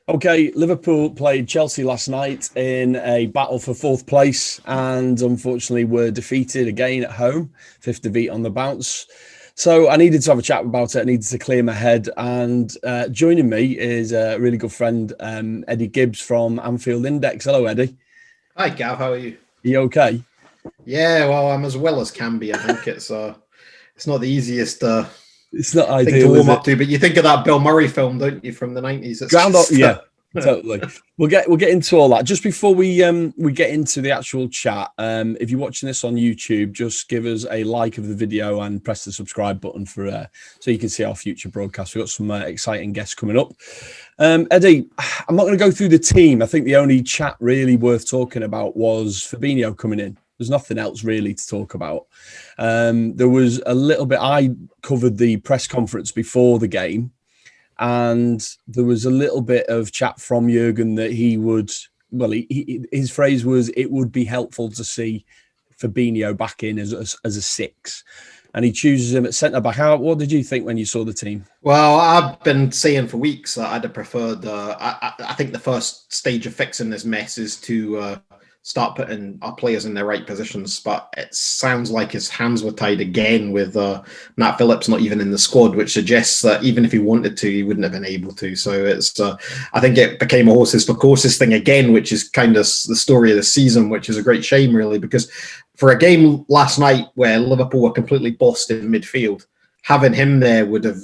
Okay, Liverpool played Chelsea last night in a battle for fourth place and unfortunately were defeated again at home, fifth defeat on the bounce. So I needed to have a chat about it. I needed to clear my head. And joining me is a really good friend, Eddie Gibbs from Anfield Index. Hello, Eddie. Hi, Gav. How are you? Are you okay? Yeah, well, I'm as well as can be. I think it's not the easiest It's not thing ideal, to warm is it? up to, but you think of that Bill Murray film, don't you, from the 90s? It's Ground up, just, yeah, totally. We'll get into all that. Just before we get into the actual chat, if you're watching this on YouTube, just give us a like of the video and press the subscribe button for so you can see our future broadcasts. We've got some exciting guests coming up. Eddie, I'm not going to go through the team. I think the only chat really worth talking about was Fabinho coming in. There's nothing else really to talk about. There was a little bit. I covered the press conference before the game, and there was a little bit of chat from Jurgen that he would. Well, his phrase was, "It would be helpful to see Fabinho back in as a six," and he chooses him at centre back. What did you think when you saw the team? Well, I've been saying for weeks that I'd have preferred. I think the first stage of fixing this mess is to start putting our players in their right positions. But it sounds like his hands were tied again with Nat Phillips not even in the squad, which suggests that even if he wanted to, he wouldn't have been able to. So it's I think it became a horses for courses thing again, which is kind of the story of the season, which is a great shame, really, because for a game last night where Liverpool were completely bossed in midfield, having him there would have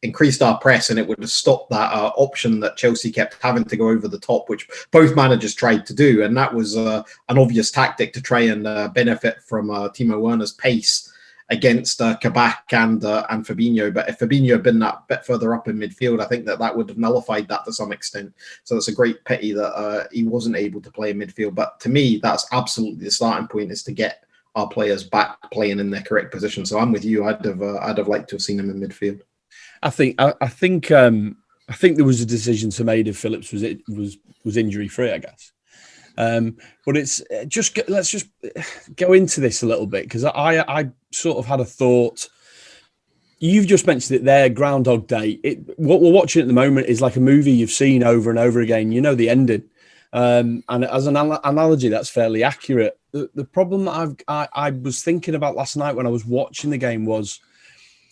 increased our press, and it would have stopped that option that Chelsea kept having to go over the top, which both managers tried to do. And that was an obvious tactic to try and benefit from Timo Werner's pace against Kabak and Fabinho. But if Fabinho had been that bit further up in midfield, I think that would have nullified that to some extent. So it's a great pity that he wasn't able to play in midfield. But to me, that's absolutely the starting point, is to get our players back playing in their correct position. So I'm with you. I'd have liked to have seen him in midfield. I think there was a decision to made if Phillips was injury free, I guess. But it's let's just go into this a little bit, because I sort of had a thought. You've just mentioned it there, Groundhog Day. What we're watching at the moment is like a movie you've seen over and over again. You know the ending. And as an analogy, that's fairly accurate. The problem that I was thinking about last night when I was watching the game was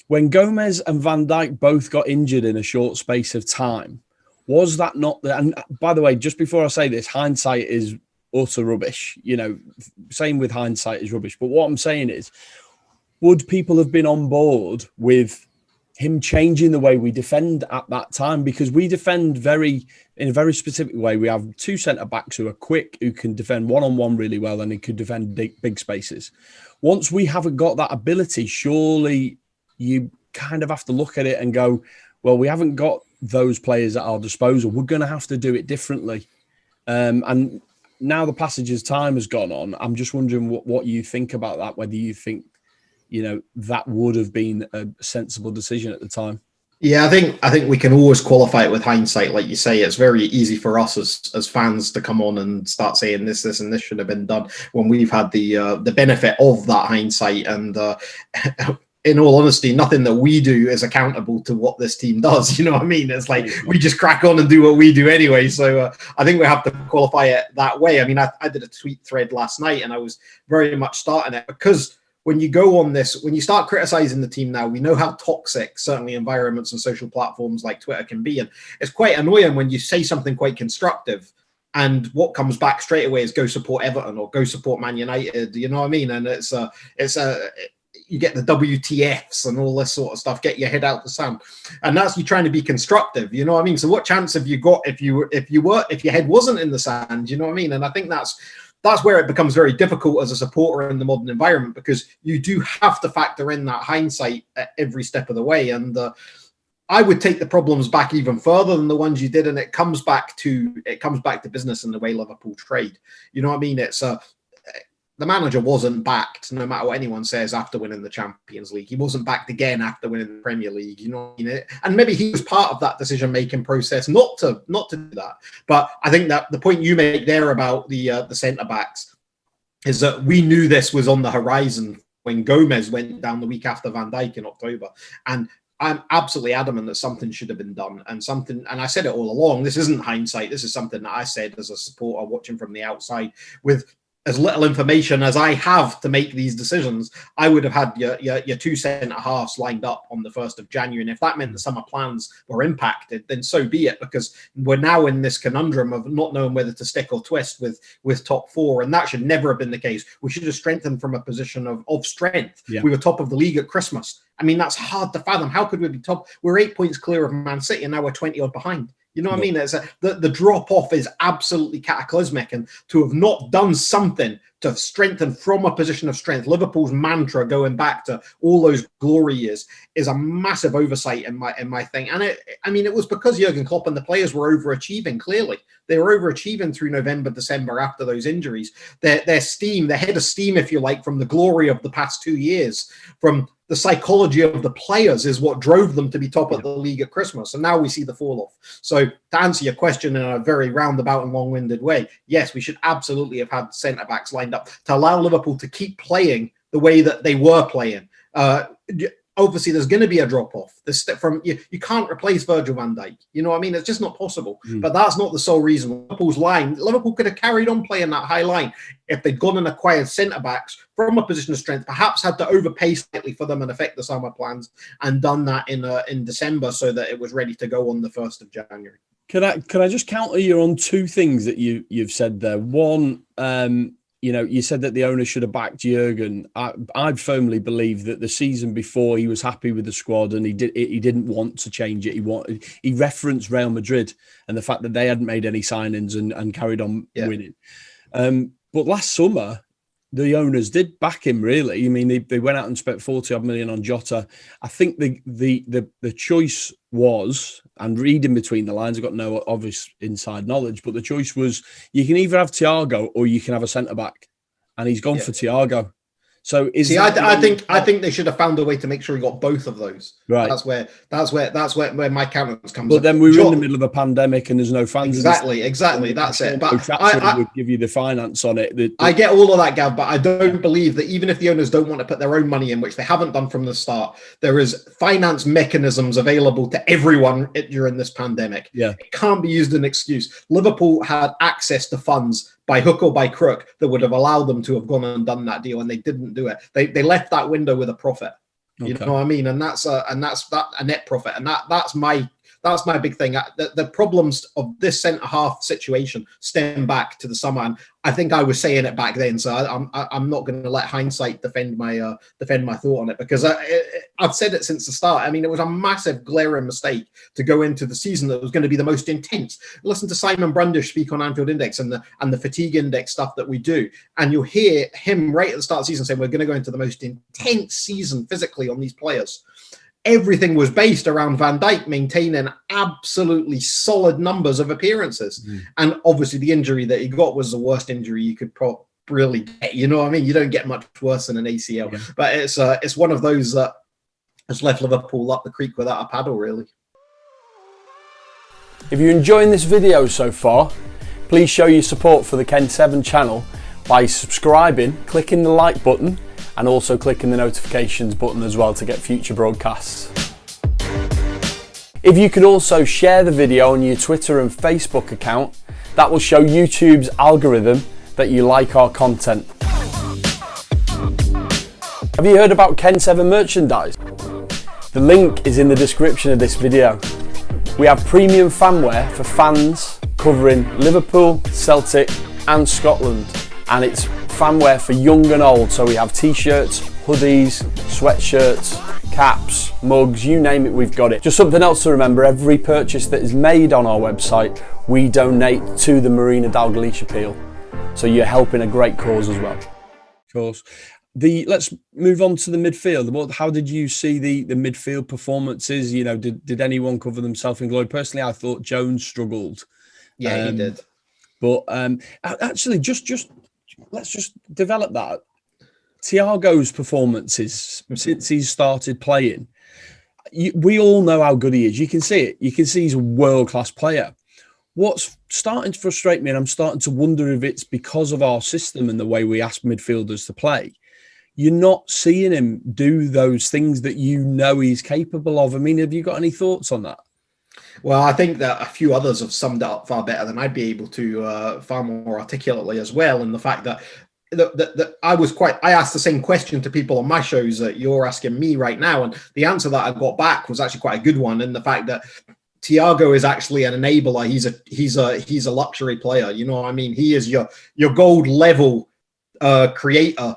when Gomez and Van Dijk both got injured in a short space of time. Was that not the? And by the way, just before I say this, hindsight is utter rubbish. You know, same with hindsight is rubbish. But what I'm saying is, would people have been on board with him changing the way we defend at that time? Because we defend in a very specific way. We have two centre backs who are quick, who can defend one-on-one really well, and who could defend big spaces. Once we haven't got that ability, surely you kind of have to look at it and go, well, we haven't got those players at our disposal. We're going to have to do it differently. And now the passage of time has gone on. I'm just wondering what you think about that, whether you think, that would have been a sensible decision at the time. Yeah, I think we can always qualify it with hindsight. Like you say, it's very easy for us as fans to come on and start saying this, and this should have been done when we've had the benefit of that hindsight. And in all honesty, nothing that we do is accountable to what this team does. You know what I mean? It's like we just crack on and do what we do anyway. So I think we have to qualify it that way. I mean, I did a tweet thread last night, and I was very much starting it because when you go on this, when you start criticizing the team now, we know how toxic certainly environments and social platforms like Twitter can be. And it's quite annoying when you say something quite constructive and what comes back straight away is go support Everton or go support Man United. You know what I mean? And you get the WTFs and all this sort of stuff, get your head out the sand. And that's you trying to be constructive. You know what I mean? So what chance have you got if your head wasn't in the sand? You know what I mean? And I think that's where it becomes very difficult as a supporter in the modern environment, because you do have to factor in that hindsight at every step of the way. And I would take the problems back even further than the ones you did, and it comes back to business and the way Liverpool trade. You know what I mean? It's the manager wasn't backed, no matter what anyone says, after winning the Champions League. He wasn't backed again after winning the Premier League. You know what I mean? And maybe he was part of that decision-making process not to do that. But I think that the point you make there about the centre-backs is that we knew this was on the horizon when Gomez went down the week after Van Dijk in October. And I'm absolutely adamant that something should have been done, and I said it all along. This isn't hindsight. This is something that I said as a supporter watching from the outside with as little information as I have to make these decisions. I would have had your two centre-halves lined up on the 1st of January. And if that meant the summer plans were impacted, then so be it, because we're now in this conundrum of not knowing whether to stick or twist with top four. And that should never have been the case. We should have strengthened from a position of strength. Yeah. We were top of the league at Christmas. I mean, that's hard to fathom. How could we be top? We're 8 points clear of Man City, and now we're 20 odd behind. You know what I mean? The drop-off is absolutely cataclysmic, and to have not done something to strengthen from a position of strength, Liverpool's mantra going back to all those glory years, is a massive oversight in my thing. And it was because Jurgen Klopp and the players were overachieving. Clearly, they were overachieving through November, December after those injuries. Their head of steam, if you like, from the glory of the past 2 years, from the psychology of the players, is what drove them to be top of the league at Christmas. And now we see the fall off. So to answer your question in a very roundabout and long-winded way, yes, we should absolutely have had centre-backs lined up to allow Liverpool to keep playing the way that they were playing. Obviously, there's going to be a drop-off. You can't replace Virgil van Dijk. You know what I mean? It's just not possible. But that's not the sole reason. Liverpool could have carried on playing that high line if they'd gone and acquired centre-backs from a position of strength, perhaps had to overpay slightly for them and affect the summer plans, and done that in December so that it was ready to go on the 1st of January. Can I just counter you on two things that you've said there? One, you said that the owner should have backed Jurgen. I firmly believe that the season before he was happy with the squad and he didn't want to change it. He referenced Real Madrid and the fact that they hadn't made any signings and carried on winning. But last summer, the owners did back him, really. I mean, they went out and spent 40 odd million on Jota. I think the choice was, and reading between the lines, I've got no obvious inside knowledge, but the choice was you can either have Thiago or you can have a centre-back. And he's gone for Thiago. So I think they should have found a way to make sure he got both of those. Right. That's where my countenance comes. But then we were in the middle of a pandemic and there's no fans. Exactly. That's it. But I would give you the finance on it. I get all of that, Gav, but I don't believe that even if the owners don't want to put their own money in, which they haven't done from the start, there is finance mechanisms available to everyone during this pandemic. Yeah. It can't be used as an excuse. Liverpool had access to funds by hook or by crook that would have allowed them to have gone and done that deal, and they didn't do it. They left that window with a profit. You know what I mean? And that's a net profit, and that's my big thing. The problems of this centre half situation stem back to the summer, and I think I was saying it back then. So I'm not going to let hindsight defend my thought on it, because I've said it since the start. I mean, it was a massive glaring mistake to go into the season that was going to be the most intense. Listen to Simon Brundish speak on Anfield Index and the fatigue index stuff that we do, and you'll hear him right at the start of the season saying we're going to go into the most intense season physically on these players. Everything was based around Van Dijk maintaining absolutely solid numbers of appearances. And obviously the injury that he got was the worst injury you could really get. You know what I mean? You don't get much worse than an ACL. Yeah. But it's one of those that has left Liverpool up the creek without a paddle, really. If you're enjoying this video so far, please show your support for the Kenn7 channel by subscribing, clicking the like button, and also clicking the notifications button as well to get future broadcasts. If you could also share the video on your Twitter and Facebook account, that will show YouTube's algorithm that you like our content. Have you heard about Kenn7 merchandise? The link is in the description of this video. We have premium fanwear for fans covering Liverpool, Celtic and Scotland, and it's fanwear for young and old. So we have t-shirts, hoodies, sweatshirts, caps, mugs, you name it, we've got it. Just something else to remember, every purchase that is made on our website, we donate to the Marina Dalglish appeal. So you're helping a great cause as well. Of course. Let's move on to the midfield. How did you see the midfield performances? You know, did anyone cover themselves in glory? Personally, I thought Jones struggled. Yeah, he did. But actually, let's just develop that. Thiago's performances since he's started playing, we all know how good he is. You can see it. You can see he's a world-class player. What's starting to frustrate me, and I'm starting to wonder if it's because of our system and the way we ask midfielders to play, you're not seeing him do those things that you know he's capable of. I mean, have you got any thoughts on that? Well, I think that a few others have summed it up far better than I'd be able to, far more articulately as well. And the fact that I asked the same question to people on my shows that you're asking me right now, and the answer that I got back was actually quite a good one. In the fact that Thiago is actually an enabler. He's a luxury player. You know what I mean? He is your gold level creator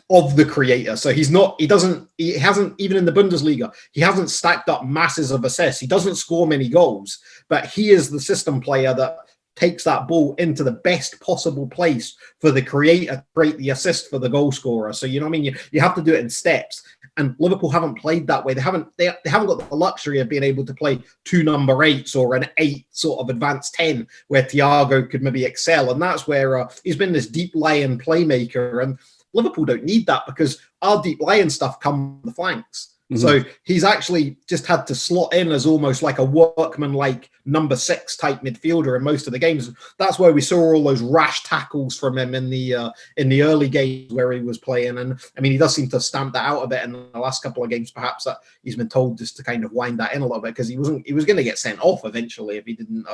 of the creator. So he hasn't, even in the Bundesliga, he hasn't stacked up masses of assists. He doesn't score many goals, but he is the system player that takes that ball into the best possible place for the creator to create the assist for the goal scorer. So, you know what I mean? You have to do it in steps. And Liverpool haven't played that way. They haven't got the luxury of being able to play 2 number 8s or an 8 sort of advanced 10 where Thiago could maybe excel. And that's where he's been this deep lying playmaker. And Liverpool don't need that because our deep lying stuff comes from the flanks. Mm-hmm. So he's actually just had to slot in as almost like a workman-like number 6 type midfielder in most of the games. That's where we saw all those rash tackles from him in the early games where he was playing. And I mean, he does seem to have stamped that out a bit in the last couple of games. Perhaps that he's been told just to kind of wind that in a little bit because he was going to get sent off eventually if he didn't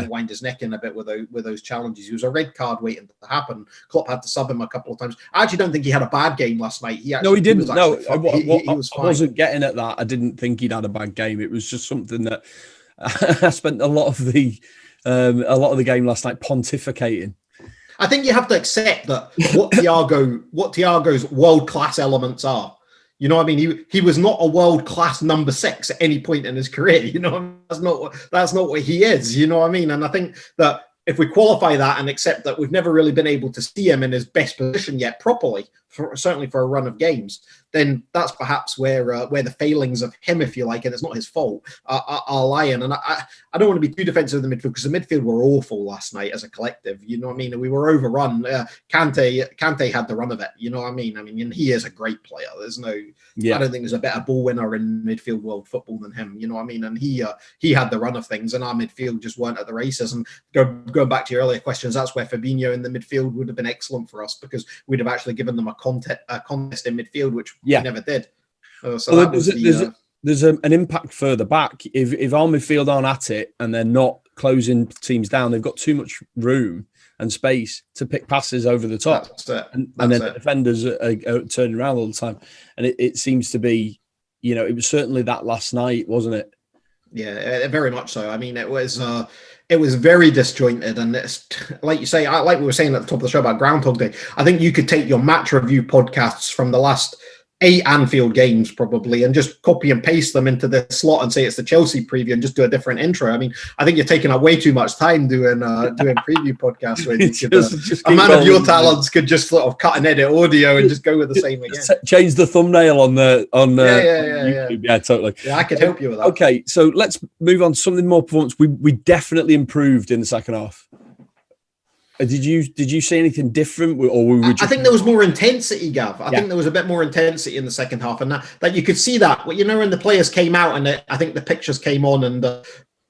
wind his neck in a bit with those challenges. He was a red card waiting to happen. Klopp had to sub him a couple of times. I actually don't think he had a bad game last night. He didn't. He was fine. I wasn't getting at that. I didn't think he'd had a bad game. It was just something that I spent a lot of the game last night pontificating. I think you have to accept that what Thiago's world-class elements are. You know what I mean? He was not a world-class number 6 at any point in his career. You know, that's not what he is. You know what I mean? And I think that if we qualify that and accept that we've never really been able to see him in his best position yet properly, certainly for a run of games, then that's perhaps where the failings of him, if you like, and it's not his fault, are lying. And I don't want to be too defensive of the midfield because the midfield were awful last night as a collective. You know what I mean? And we were overrun. Kante had the run of it. You know what I mean? And he is a great player. There's no, I don't think there's a better ball winner in midfield world football than him. You know what I mean? And he had the run of things, and our midfield just weren't at the races. And going back to your earlier questions, that's where Fabinho in the midfield would have been excellent for us because we'd have actually given them a contest in midfield, which we never did. There's an impact further back. If our midfield aren't at it and they're not closing teams down, they've got too much room and space to pick passes over the top. And then the defenders are turning around all the time. And it seems to be, it was certainly that last night, wasn't it? Yeah, very much so. I mean, it was very disjointed, and it's like you say, like we were saying at the top of the show about Groundhog Day. I think you could take your match review podcasts from the last 8 Anfield games probably and just copy and paste them into the slot and say it's the Chelsea preview and just do a different intro. I mean, I think you're taking up way too much time doing preview podcasts when you could, a man of your talents could just sort of cut and edit audio and just go with the same again. Change the thumbnail on YouTube. Yeah, totally. Yeah, I could help you with that. Okay, so let's move on to something more performance. We definitely improved in the second half. Did you see anything different, or were we I think there was more intensity, Gav. I think there was a bit more intensity in the second half, and that you could see that. When the players came out, and I think the pictures came on, and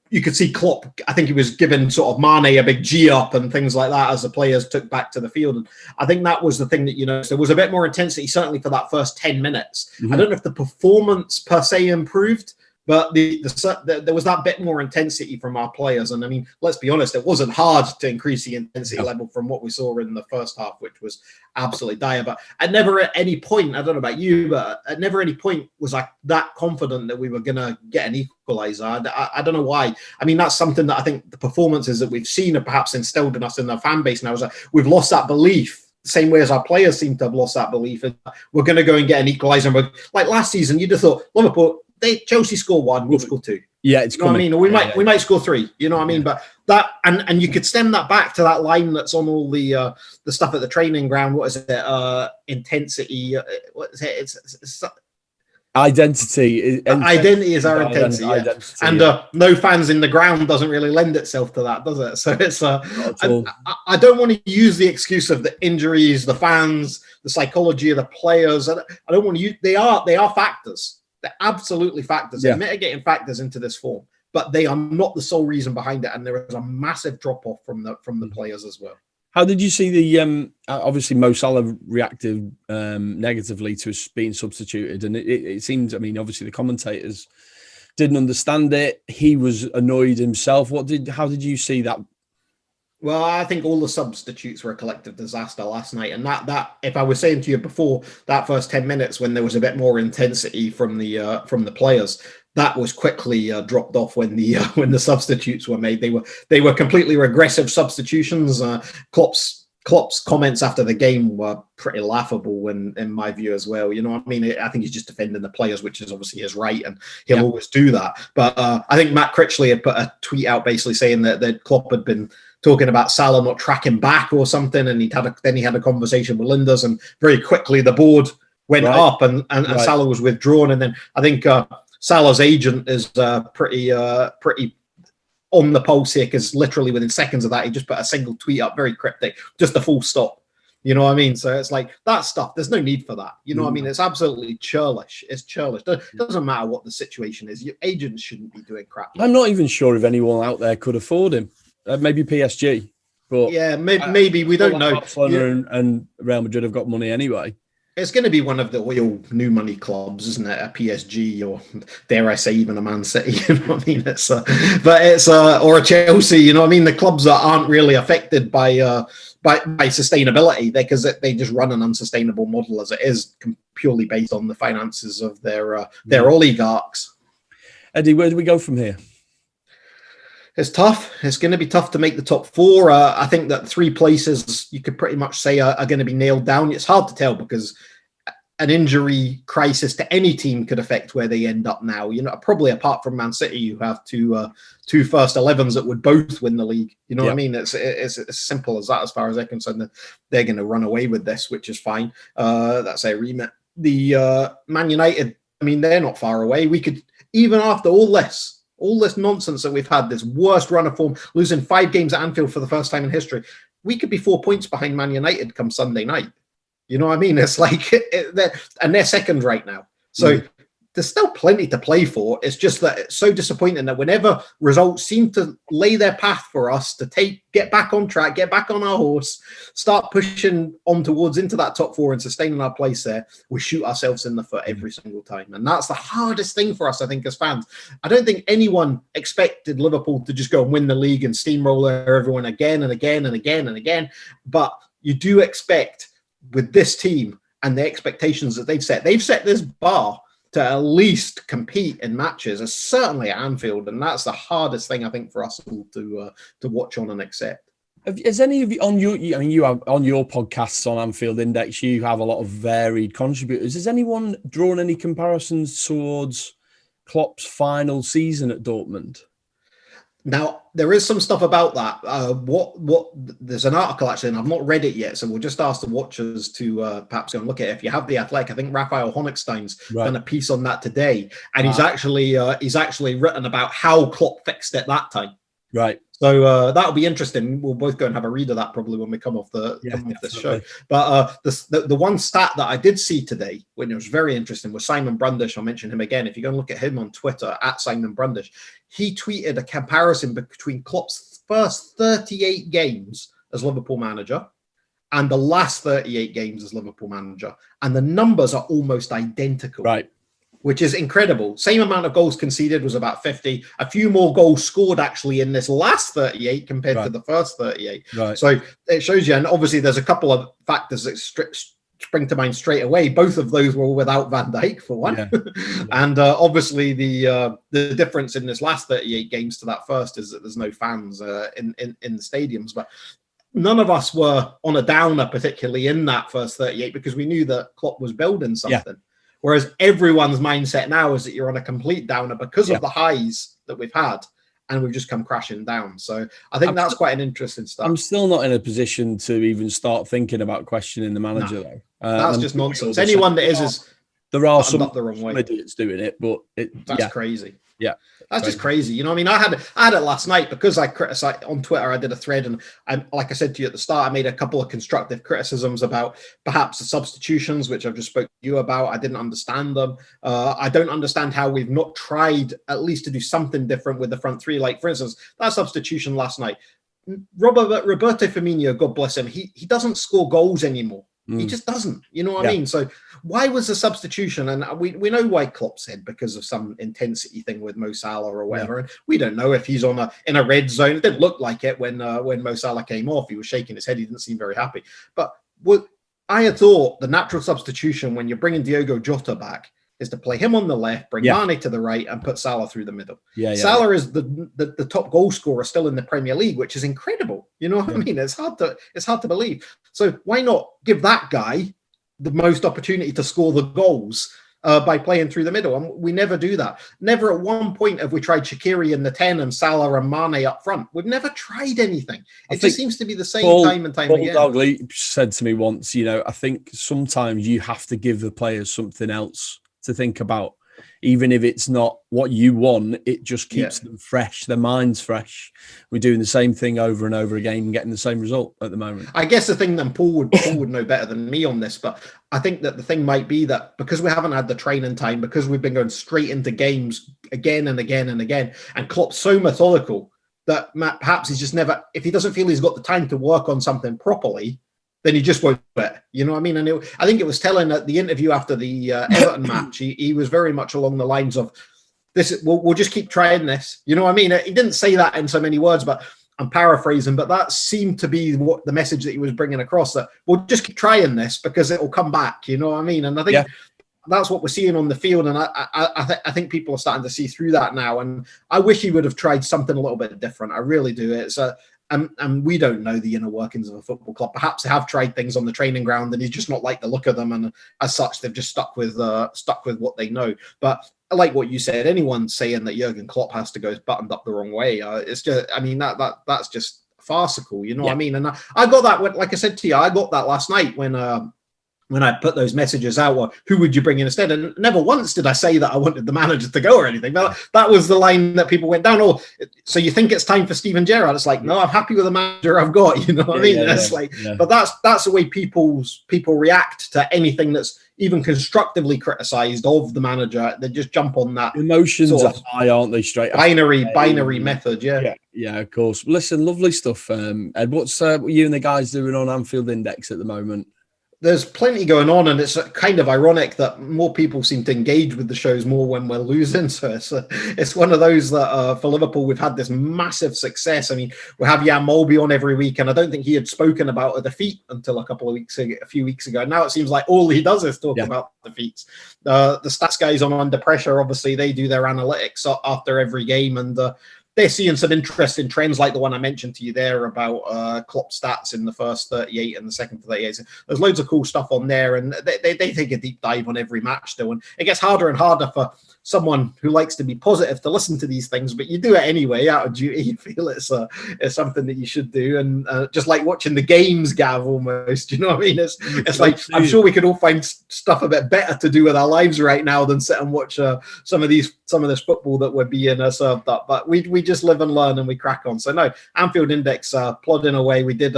you could see Klopp. I think he was giving sort of Mane a big G up and things like that as the players took back to the field. And I think that was the thing that there was a bit more intensity, certainly for that first 10 minutes. Mm-hmm. I don't know if the performance per se improved, but there was that bit more intensity from our players. And I mean, let's be honest, it wasn't hard to increase the intensity level from what we saw in the first half, which was absolutely dire. But at never at any point, I don't know about you, but at never any point was I that confident that we were going to get an equaliser. I don't know why. I mean, that's something that I think the performances that we've seen are perhaps instilled in us in the fan base now. Is that we've lost that belief. Same way as our players seem to have lost that belief. And we're going to go and get an equaliser. Like last season, you'd have thought, Liverpool, Chelsea score 1, we'll score 2. Yeah, it's coming. You know what I mean? We might score 3. You know what I mean? But that and you could stem that back to that line that's on all the stuff at the training ground. What is it? Intensity. What is it? It's identity. Identity is our intensity. Identity, and no fans in the ground doesn't really lend itself to that, does it? So it's I don't want to use the excuse of the injuries, the fans, the psychology of the players. I don't want to use. They are factors. They're absolutely factors. They're mitigating factors into this form, but they are not the sole reason behind it. And there is a massive drop off from the players as well. How did you see the obviously Mo Salah reacted negatively to us being substituted, and it seems, I mean, obviously the commentators didn't understand it. He was annoyed himself. How did you see that? Well, I think all the substitutes were a collective disaster last night, and that if I was saying to you before, that first 10 minutes when there was a bit more intensity from the players, that was quickly dropped off when the substitutes were made. They were completely regressive substitutions. Klopp's comments after the game were pretty laughable, in my view as well. You know what I mean? I think he's just defending the players, which is obviously his right, and he'll always do that. But I think Matt Critchley had put a tweet out basically saying that Klopp had been talking about Salah not tracking back or something, and then he had a conversation with Linders, and very quickly the board went up, and Salah was withdrawn, and then I think Salah's agent is pretty on the pulse here, because literally within seconds of that, he just put a single tweet up, very cryptic, just a full stop. You know what I mean? So it's like that stuff. There's no need for that. You know what I mean? It's absolutely churlish. It's churlish. It doesn't matter what the situation is. Your agents shouldn't be doing crap. I'm not even sure if anyone out there could afford him. Maybe PSG, but yeah, maybe we don't know. Barcelona and Real Madrid have got money anyway. It's going to be one of the oil new money clubs, isn't it? A PSG, or dare I say even a Man City? You know what I mean? It's or a Chelsea. You know what I mean? The clubs that aren't really affected by sustainability, because they just run an unsustainable model as it is, purely based on the finances of their oligarchs. Eddie, where do we go from here? It's tough. It's going to be tough to make the top four. I think that 3 places you could pretty much say are going to be nailed down. It's hard to tell because an injury crisis to any team could affect where they end up now. You know, probably apart from Man City, you have two first 11s that would both win the league. You know what I mean? It's as simple as that. As far as they're concerned, they're going to run away with this, which is fine. That's their remit. The Man United, I mean, they're not far away. We could, even after all this nonsense that we've had, this worst run of form, losing 5 games at Anfield for the first time in history, we could be 4 points behind Man United come Sunday night. You know what I mean? It's like, they're second right now. So there's still plenty to play for. It's just that it's so disappointing that whenever results seem to lay their path for us to get back on track, get back on our horse, start pushing on towards into that top 4 and sustaining our place there, we shoot ourselves in the foot every single time. And that's the hardest thing for us, I think, as fans. I don't think anyone expected Liverpool to just go and win the league and steamroller everyone again and again and again and again. But you do expect, with this team and the expectations that they've set this bar to at least compete in matches, is certainly at Anfield, and that's the hardest thing I think for us all to watch on and accept. Has any of you on you have on your podcasts on Anfield Index, you have a lot of varied contributors. Has anyone drawn any comparisons towards Klopp's final season at Dortmund? Now, there is some stuff about that. There's an article actually, and I've not read it yet, so we'll just ask the watchers to perhaps go and look at it. If you have The Athletic, I think Raphael Honigstein's done a piece on that today, and he's actually written about how Klopp fixed it that time. Right. So that'll be interesting. We'll both go and have a read of that probably when we come off this show. But the one stat that I did see today, when it was very interesting, was Simon Brundish. I'll mention him again. If you go and look at him on Twitter, at Simon Brundish, he tweeted a comparison between Klopp's first 38 games as Liverpool manager and the last 38 games as Liverpool manager. And the numbers are almost identical. Right. Which is incredible. Same amount of goals conceded, was about 50. A few more goals scored actually in this last 38 compared to the first 38. Right. So it shows you, and obviously there's a couple of factors that spring to mind straight away. Both of those were without Van Dijk for one. Yeah. And obviously the difference in this last 38 games to that first is that there's no fans in the stadiums. But none of us were on a downer particularly in that first 38 because we knew that Klopp was building something. Yeah. Whereas everyone's mindset now is that you're on a complete downer because of the highs that we've had, and we've just come crashing down. So I think that's quite an interesting stuff. I'm still not in a position to even start thinking about questioning the manager, though. That's just nonsense. Anyone that is there are some idiots doing it, but that's crazy. Yeah, that's just crazy. You know what I mean? I had it last night because I criticized on Twitter. I did a thread, and like I said to you at the start, I made a couple of constructive criticisms about perhaps the substitutions, which I've just spoke to you about. I didn't understand them. I don't understand how we've not tried at least to do something different with the front three. Like, for instance, that substitution last night. Roberto Firmino, God bless him, he doesn't score goals anymore. He just doesn't. You know what I mean? So why was the substitution? And we know why Klopp said because of some intensity thing with Mo Salah or whatever. And we don't know if he's in a red zone. It didn't look like it when Mo Salah came off. He was shaking his head. He didn't seem very happy. But what I had thought the natural substitution when you're bringing Diogo Jota back is to play him on the left, bring Mane to the right, and put Salah through the middle. Salah is the top goal scorer still in the Premier League, which is incredible. You know what I mean? It's hard to believe. So why not give that guy the most opportunity to score the goals by playing through the middle? And we never do that. Never at one point have we tried Shaqiri in the 10 and Salah and Mane up front. We've never tried anything. It just seems to be the same time and time again. Paul Dalgley said to me once, I think sometimes you have to give the players something else to think about, even if it's not what you want. It just keeps them fresh, their minds fresh. We're doing the same thing over and over again and getting the same result at the moment. I guess the thing that Paul would know better than me on this, but I think that the thing might be that because we haven't had the training time, because we've been going straight into games again and again and again, and Klopp's so methodical that perhaps he's just never, if he doesn't feel he's got the time to work on something properly, then he just won't do it. You know what I mean? And I think it was telling at the interview after the Everton match, he was very much along the lines of, "This, we'll just keep trying this." You know what I mean? He didn't say that in so many words, but I'm paraphrasing, but that seemed to be what the message that he was bringing across, that we'll just keep trying this because it will come back. You know what I mean? And I think that's what we're seeing on the field. And I think people are starting to see through that now. And I wish he would have tried something a little bit different. I really do. It's and we don't know the inner workings of a football club. Perhaps they have tried things on the training ground and he's just not liked the look of them, and as such they've just stuck with what they know. But I like what you said. Anyone saying that Jurgen Klopp has to go is buttoned up the wrong way. It's just, I mean, that's just farcical. You know what I mean? And I got that, like I said to you, I got that last night when I put those messages out, or who would you bring in instead? And never once did I say that I wanted the manager to go or anything. That was the line that people went down. Oh, so you think it's time for Steven Gerrard? It's like, no, I'm happy with the manager I've got. You know what I mean? But that's the way people react to anything that's even constructively criticised of the manager. They just jump on that. Emotions are high, aren't they? Straight binary method. Yeah, of course. Listen, lovely stuff. Ed, what's you and the guys doing on Anfield Index at the moment? There's plenty going on, and it's kind of ironic that more people seem to engage with the shows more when we're losing. So it's one of those that for Liverpool, we've had this massive success. I mean, we have Jan Molby on every week, and I don't think he had spoken about a defeat until a few weeks ago. Now it seems like all he does is talk about defeats. The stats guys on Under Pressure, obviously, they do their analytics after every game, and they're seeing some interesting trends like the one I mentioned to you there about Klopp stats in the first 38 and the second 38. So there's loads of cool stuff on there, and they take a deep dive on every match though. And it gets harder and harder for someone who likes to be positive to listen to these things, but you do it anyway out of duty. You feel it's something that you should do, and just like watching the games, Gav, almost. You know what I mean? It's like, I'm sure we could all find stuff a bit better to do with our lives right now than sit and watch some of this football that we're being served up. But we just live and learn and we crack on. So no, Anfield Index plodding away. We did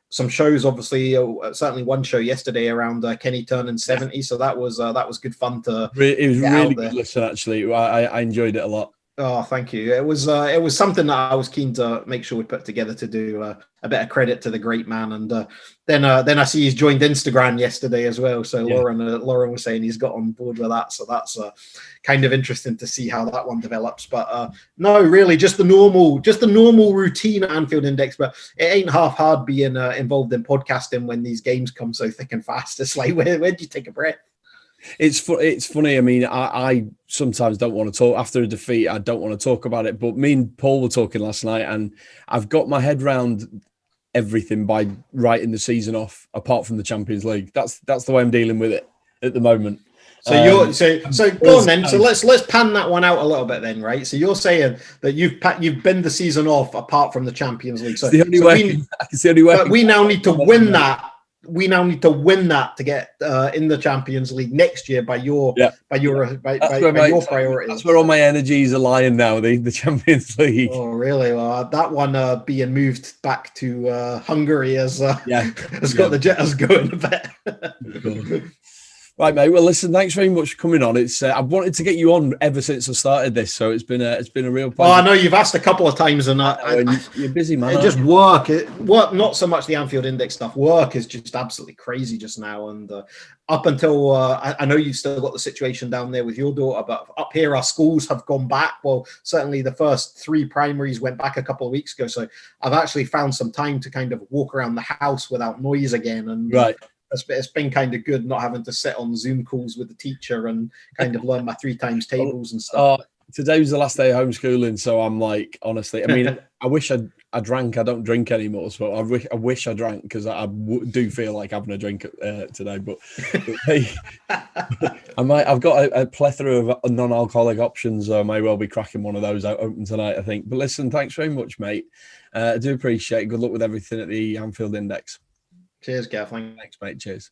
some shows, obviously, certainly one show yesterday around Kenny turning 70. So that was good fun to. It was really good listen, actually. I enjoyed it a lot. Oh, thank you. It was something that I was keen to make sure we put together to do a bit of credit to the great man. And then I see he's joined Instagram yesterday as well. So Lauren was saying he's got on board with that. So that's kind of interesting to see how that one develops. But no, really, just the normal routine at Anfield Index. But it ain't half hard being involved in podcasting when these games come so thick and fast. It's like, where do you take a breath? It's funny. I mean, I sometimes don't want to talk after a defeat. I don't want to talk about it. But me and Paul were talking last night, and I've got my head round everything by writing the season off, apart from the Champions League. That's the way I'm dealing with it at the moment. So go on then. So let's pan that one out a little bit then, right? So you're saying that you've binned the season off apart from the Champions League. So it's the only way. But we now need to win that. We now need to win that to get in the Champions League next year by your priorities. That's where all my energies are lying now. The Champions League. Oh, really? Well, that one being moved back to Hungary has got the Jetters going a bit. Right, mate. Well, listen, thanks very much for coming on. It's I've wanted to get you on ever since I started this, so it's been a real pleasure. Oh, I know you've asked a couple of times, and you're busy, man. Just work, not so much the Anfield Index stuff. Work is just absolutely crazy just now, and up until I know you've still got the situation down there with your daughter, but up here our schools have gone back. Well, certainly the first 3 primaries went back a couple of weeks ago, so I've actually found some time to kind of walk around the house without noise again, and right. It's been kind of good not having to sit on Zoom calls with the teacher and kind of learn my 3 times tables and stuff. Today was the last day of homeschooling, so I'm like, honestly, I mean, I wish I drank. I don't drink anymore, so I wish I drank, because I do feel like having a drink today. But hey, I've got a plethora of non-alcoholic options, so I may well be cracking one of those out open tonight, I think. But listen, thanks very much, mate. I do appreciate it. Good luck with everything at the Anfield Index. Cheers, Gav. Thanks, mate. Cheers.